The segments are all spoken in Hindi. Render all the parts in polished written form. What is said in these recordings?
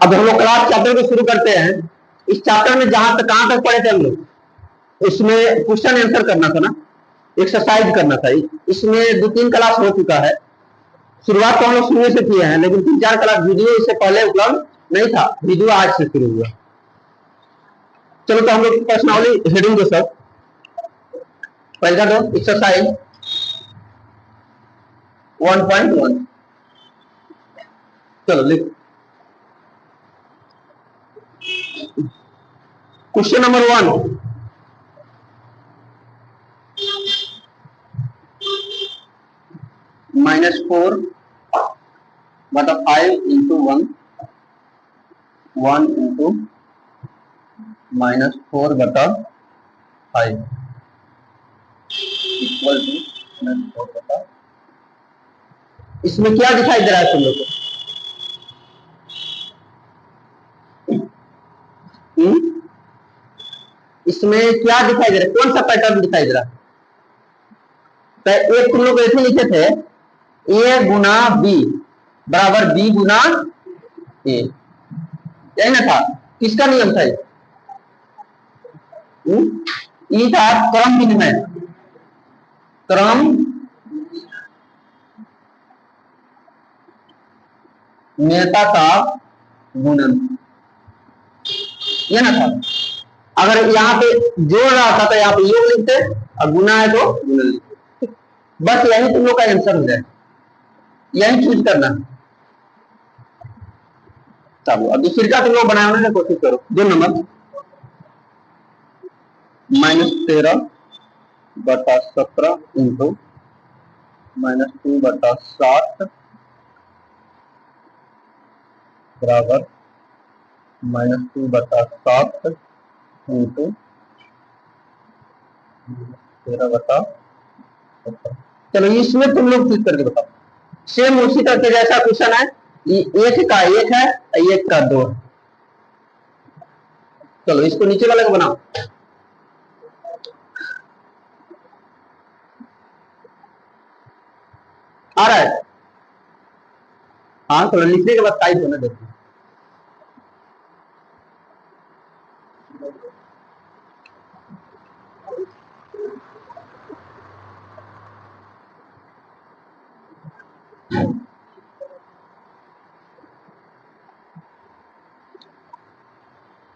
अब हम लोग क्लास चैप्टर को शुरू करते हैं। इस चैप्टर में कहां तक पढ़े थे हम लोग, इसमें क्वेश्चन आंसर करना था ना, एक्सरसाइज करना था। इसमें 2-3 क्लास हो चुका है। शुरुआत तो हम लोग शुरू से किए हैं, लेकिन 3-4 क्लास वीडियो इससे पहले उपलब्ध नहीं था। वीडियो आज से शुरू हुआ। चलो तो हम लोग पर्सनली हेडिंग दो सर, पहला दो एक्सरसाइज 1.1। चलो लिख क्वेश्चन नंबर 1। -4 बटा 5 इंटू 1, 1 इंटू -4 बटा 5 इक्वल टू -4 बटा। इसमें क्या दिखाई दे रहा है तुम लोग को? इसमें क्या दिखाई दे रहा है, कौन सा पैटर्न दिखाई दे रहा है? तो एक तुम लोग ऐसे लिखे थे, ए गुना बी बराबर बी गुना ए, यही ना था? किसका नियम था ये? था क्रम विनिमय, क्रम नियता का गुणन, ये ना था? अगर यहाँ पे जोड़ रहा था तो यहाँ पे योग लिखते, और गुना है तो गुणन लिखते। बस यही तुम लोग का आंसर हो जाए, यही चूज करना। चलो अब दूसरी का तुम लोग बनाने की कोशिश करो। 2 नंबर -13 बटा 17 इंटू -2 बटा 7 बराबर -2 बटा 7 इंटू 13 बटा 17। चलो इसमें तुम लोग चूज करके बताओ। सेम उसी तरह के जैसा क्वेश्चन है, एक का 1 है, एक का 2 है। चलो इसको नीचे वाले को बनाओ। आ रहा है? हाँ, थोड़ा लिखने के बाद टाइप होने देते।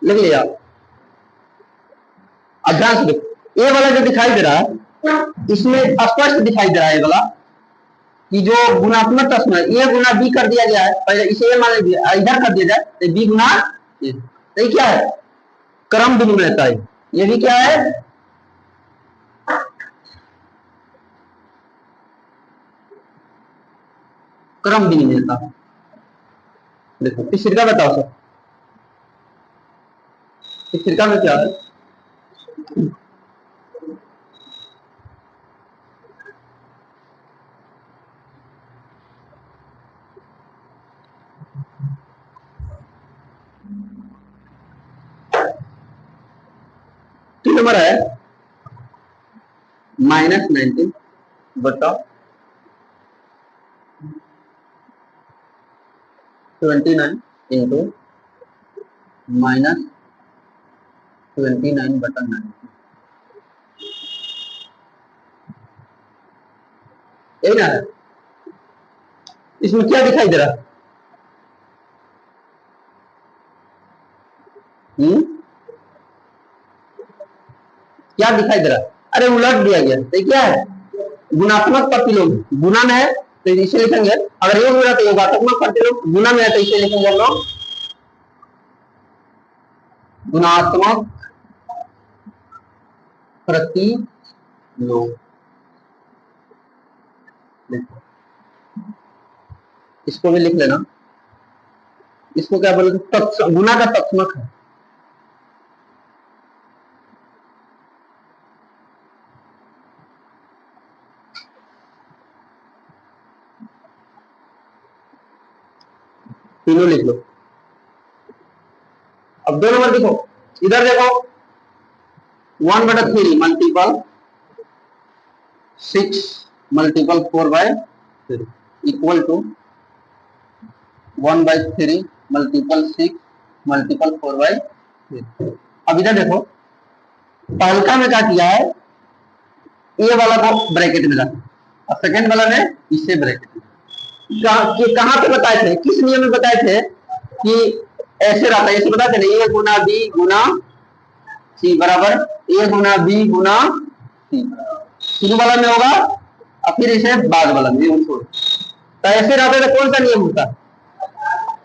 लिख लिया? ध्यान से देखो, ये वाला जो दिखाई दे रहा है, इसमें स्पष्ट दिखाई दे रहा है ये वाला कि जो गुणात्मक तत्व है, ए गुना बी कर दिया गया है। पहले इसे ए मान लीजिए, इधर कर दिया जाए तो बी गुना ए। तो ये क्या है? क्रम विनिमयता है। ये भी क्या है? क्रम विनिमयता। देखो तीसरी का बताओ सर, तीसरी का में क्या है? नंबर है -19 बटा 29 इंटू -29 बटा 9। यही ना है? इसमें क्या दिखाई दे रहा है? क्या दिखाई दे रहा है? अरे उलट दिया गया। तो क्या है? गुणात्मक प्रतिलोम, गुणन है तो इसे लिखेंगे, अगर योग मिला तो योगात्मक प्रतिलोम, गुणन है तो इसे लिखेंगे हम लोग गुणात्मक प्रतिलोम। इसको भी लिख लेना। इसको क्या बोलते? गुना का तत्समक है। तीनों लिख लो। अब 2 नंबर देखो, इधर देखो 1/3 multiple 6 multiple 4/3 equal to 1/3 multiple 6 multiple 4/3। अब इधर देखो, पहलका में क्या किया है, ये वाला को ब्रैकेट में रखा और सेकंड वाला ने इसे ब्रैकेट में। कहां पे बताए थे, किस नियम में बताए थे कि ऐसे रहता है, ऐसे बताए थे ना, ए गुना बी गुना सी बराबर ए गुना बी गुना सी, शुरू वाला में होगा और फिर इसे बाद वाला में छोड़। तो ऐसे रहता है तो कौन सा नियम होता है,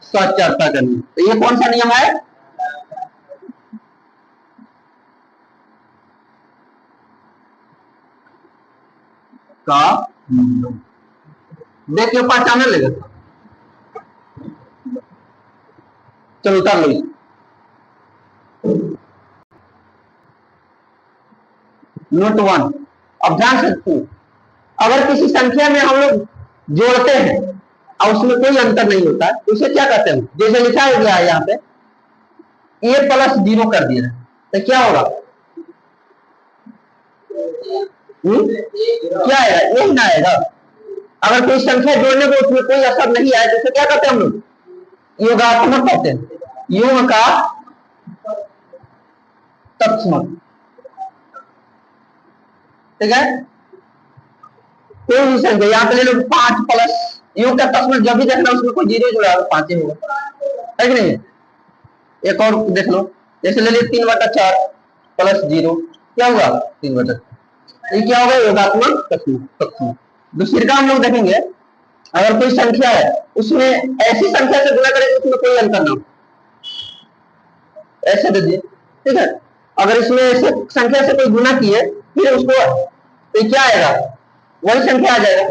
सचरता का नियम। तो ये कौन सा नियम है, का देखिए पहचाने लेगा। चलो उतार लो। नोट 1, अब ध्यान से, अगर किसी संख्या में हम लोग जोड़ते हैं और उसमें कोई अंतर नहीं होता है तो उसे क्या कहते हैं, जैसे लिखा गया है यहाँ पे ए प्लस 0 कर दिया है तो क्या होगा, क्या आएगा, यही ना आएगा। अगर कोई संख्या जोड़ने को उसमें कोई असर नहीं आए तो उसे क्या कहते हैं हम लोग, योगात्मक कहते हैं, योग का तत्समक। ठीक है, कोई भी संख्या यहाँ पे ले लो 5 प्लस, योग का तत्समक जब भी देखना उसमें कोई जीरो जुड़ा है 5 ही होगा, है कि नहीं। एक और देख लो, जैसे ले लिया 3/4 प्लस 0 क्या हुआ 3/4, ये क्या होगा, योगात्मक तत्समक। दूसरी का हम लोग देखेंगे, अगर कोई संख्या है उसमें ऐसी संख्या से गुणा करें उसमें कोई अंतर ना हो, ऐसे दे दिए। ठीक है, अगर इसमें ऐसे संख्या से कोई गुना किए फिर उसको तो क्या आएगा, वही संख्या आ जाएगा।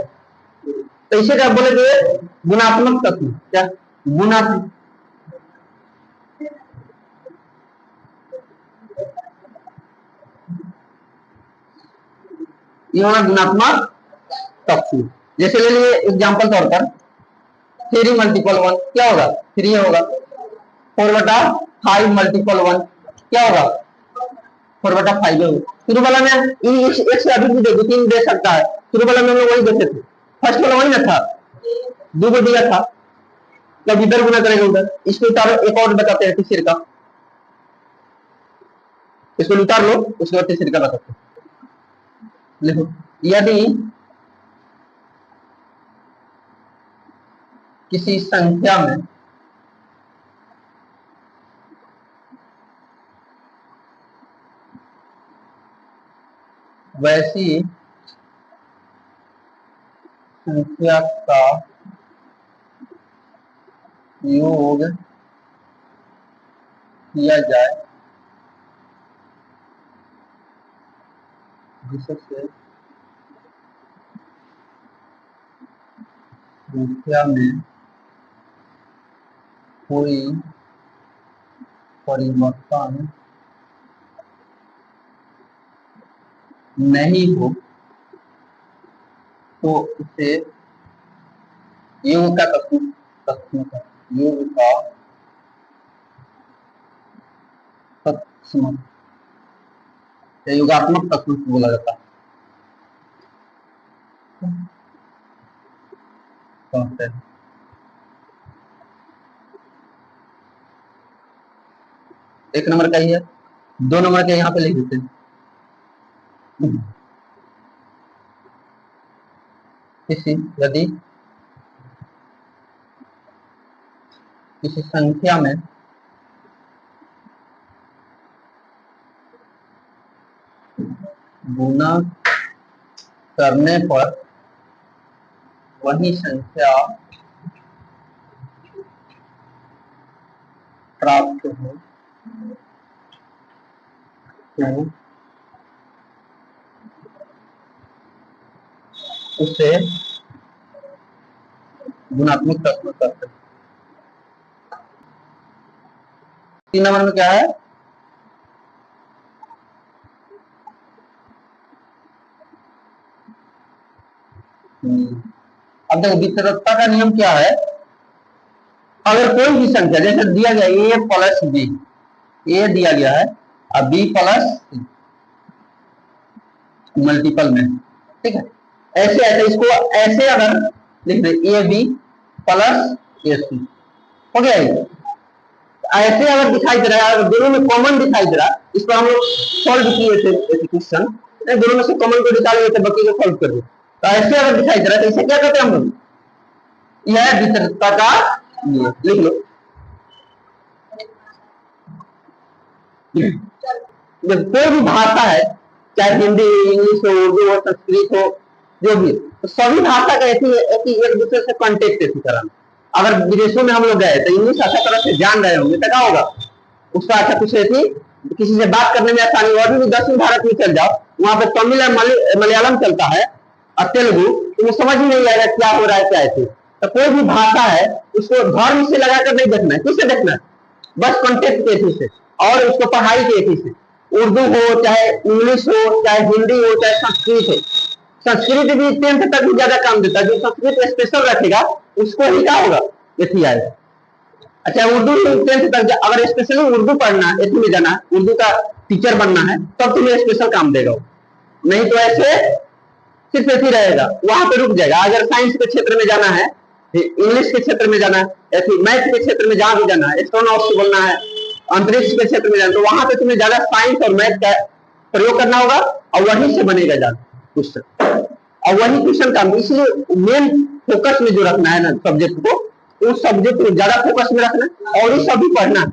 तो इसे क्या बोलेंगे, गुणात्मक तत्व। क्या गुणात्मक, ये होगा गुणात्मक तत्व। जैसे ले लिए एग्जांपल तौर पर 3 मल्टीपल 1 क्या होगा, 3 होगा। 4/5 मल्टीपल 1 क्या होगा, 4/5 होगा। शुरू वाला में एक से अधिक भी दे दो, 3 दे सकता है, शुरू वाला में हम लोग वही देते थे, फर्स्ट वाला वही ना था, 2 को दिया था, जब इधर गुना करेगा उधर। इसको उतारो, एक और बताते हैं तीसरे का, इसको उतार लो उसके बाद तीसरे का बताते हैं। देखो, यदि किसी संख्या में वैसी संख्या का योग किया जाए जिससे संख्या में कोई परिवर्तन नहीं हो तो उसे योग का तत्समक, योग का तत्समक, योगात्मक तत्समक बोला जाता है। एक नंबर का ही है, 2 नंबर के यहाँ पे लिख देते हैं। यदि किसी संख्या में गुना करने पर वही संख्या प्राप्त हो तो उसे गुणात्मक तत्व कहते हैं। 3 नंबर में क्या है, अब देखो वितरकता का नियम क्या है, अगर कोई भी संख्या जैसे दिया गया ए प्लस बी, ए दिया गया है और बी प्लस सी मल्टीपल में, ठीक है, ऐसे ऐसे इसको ऐसे अगर लिख दे ए बी प्लस ए सी हो गया, ऐसे अगर दिखाई दे रहा है, अगर दोनों में कॉमन दिखाई दे रहा है, इस पर हम लोग सॉल्व किए थे क्वेश्चन, दोनों में से कॉमन को निकाल लेते, बाकी को सॉल्व कर दो। तो ऐसे अगर दिखाई दे रहा है तो इसे क्या कहते हैं हम लोग? यह है वितरितता का नियम। लिख लो। जब कोई भी भाषा है, चाहे हिंदी, इंग्लिश हो, उर्दू हो, संस्कृत हो, जो भी, तो सभी भाषा का ऐसी एक दूसरे से कॉन्टेक्ट ऐसी तरह। अगर विदेशों में हम लोग गए तो इंग्लिश अच्छा तरह से जान रहे होंगे तो क्या होगा, उसका अच्छा कुछ ऐसी किसी से बात करने में आसानी। और भी दक्षिण भारत में चल जाओ, वहां पे तमिल और मलयालम चलता है और तेलुगु, तो समझ ही नहीं आएगा क्या हो रहा है क्या है। तो कोई भी भाषा है उसको धर्म से लगाकर नहीं देखना है, किससे देखना है? बस कॉन्टेक्ट के एथी से, और उसको पढ़ाई के एथी से। उर्दू हो, चाहे इंग्लिश हो, चाहे हिंदी हो, चाहे संस्कृत हो। संस्कृत भी 10th तक भी ज्यादा काम देता है। जो संस्कृत स्पेशल रखेगा उसको ही क्या होगा, एथी आएगा। अच्छा, उर्दू 10th तक अगर स्पेशली उर्दू पढ़ना है, एथी में जाना है, उर्दू का टीचर बनना है, तब तुम्हें स्पेशल काम देगा। नहीं तो ऐसे सिर्फ ऐसी रहेगा, वहां पे रुक जाएगा। अगर साइंस के क्षेत्र में जाना है, इंग्लिश के क्षेत्र में जाना है, मैथ के क्षेत्र में जहां भी जाना है, एस्ट्रोनॉट्स बोलना है, अंतरिक्ष के क्षेत्र में जाना, तो वहां पे तुम्हें ज्यादा साइंस और मैथ का प्रयोग करना होगा, और वहीं से बनेगा ज्यादा क्वेश्चन, और वही क्वेश्चन का। इसलिए मेन फोकस में जो रखना है ना सब्जेक्ट को, उस सब्जेक्ट को ज्यादा फोकस में रखना, और ये सभी पढ़ना।